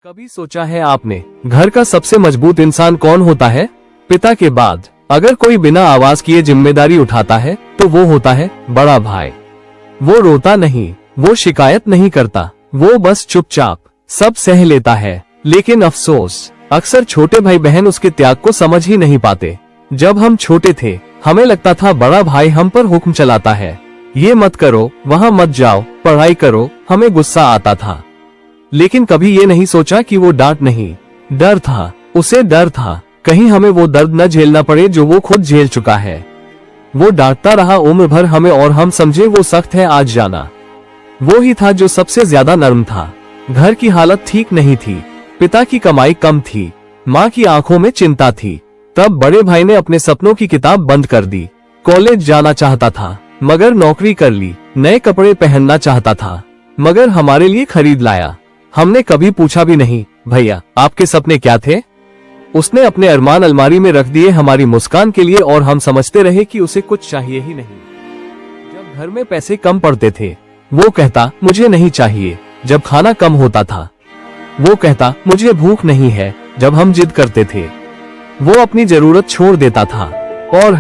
कभी सोचा है आपने, घर का सबसे मजबूत इंसान कौन होता है? पिता के बाद अगर कोई बिना आवाज किए जिम्मेदारी उठाता है तो वो होता है बड़ा भाई। वो रोता नहीं, वो शिकायत नहीं करता, वो बस चुपचाप सब सह लेता है। लेकिन अफसोस, अक्सर छोटे भाई बहन उसके त्याग को समझ ही नहीं पाते। जब हम छोटे थे हमें लगता था बड़ा भाई हम पर हुक्म चलाता है, ये मत करो, वहाँ मत जाओ, पढ़ाई करो। हमें गुस्सा आता था, लेकिन कभी ये नहीं सोचा कि वो डांट नहीं, डर था। उसे डर था कहीं हमें वो दर्द न झेलना पड़े जो वो खुद झेल चुका है। वो डांटता रहा उम्र भर हमें और हम समझे वो सख्त है आज जाना। वो ही था जो सबसे ज्यादा नर्म था। घर की हालत ठीक नहीं थी, पिता की कमाई कम थी, माँ की आंखों में चिंता थी। तब बड़े भाई ने अपने सपनों की किताब बंद कर दी। कॉलेज जाना चाहता था मगर नौकरी कर ली, नए कपड़े पहनना चाहता था मगर हमारे लिए खरीद लाया। हमने कभी पूछा भी नहीं, भैया आपके सपने क्या थे? उसने अपने अरमान अलमारी में रख दिए हमारी मुस्कान के लिए और हम समझते रहे कि उसे कुछ चाहिए ही नहीं। जब घर में पैसे कम पड़ते थे वो कहता मुझे नहीं चाहिए। जब खाना कम होता था वो कहता मुझे भूख नहीं है। जब हम जिद करते थे वो अपनी जरूरत छोड़ देता था। और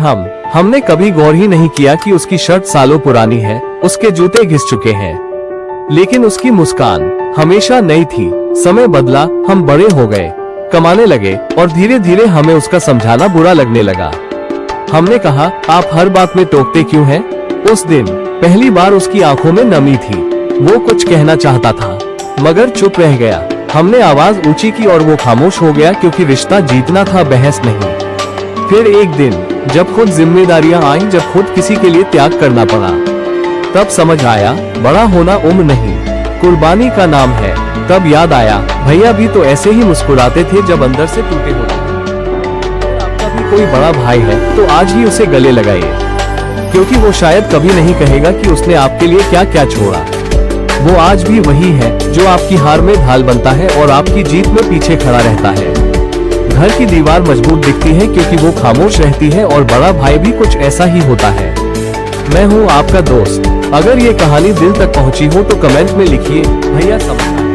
हमने कभी गौर ही नहीं किया कि उसकी शर्ट सालों पुरानी है, उसके जूते घिस चुके हैं, लेकिन उसकी मुस्कान हमेशा नई थी। समय बदला, हम बड़े हो गए, कमाने लगे और धीरे धीरे हमें उसका समझाना बुरा लगने लगा। हमने कहा आप हर बात में टोकते क्यों हैं? उस दिन पहली बार उसकी आंखों में नमी थी। वो कुछ कहना चाहता था मगर चुप रह गया। हमने आवाज ऊंची की और वो खामोश हो गया, क्योंकि रिश्ता जीतना था, बहस नहीं। फिर एक दिन जब खुद जिम्मेदारियां आईं, जब खुद किसी के लिए त्याग करना पड़ा, तब समझ आया बड़ा होना उम्र नहीं, कुर्बानी का नाम है। तब याद आया भैया भी तो ऐसे ही मुस्कुराते थे जब अंदर से टूटे होते थे। अगर आपका भी कोई बड़ा भाई है तो आज ही उसे गले लगाइए, क्योंकि वो शायद कभी नहीं कहेगा कि उसने आपके लिए क्या क्या छोड़ा। वो आज भी वही है जो आपकी हार में ढाल बनता है और आपकी जीत में पीछे खड़ा रहता है। घर की दीवार मजबूत दिखती है क्योंकि वो खामोश रहती है, और बड़ा भाई भी कुछ ऐसा ही होता है। मैं हूँ आपका दोस्त। अगर ये कहानी दिल तक पहुँची हो तो कमेंट में लिखिए, भैया समझा।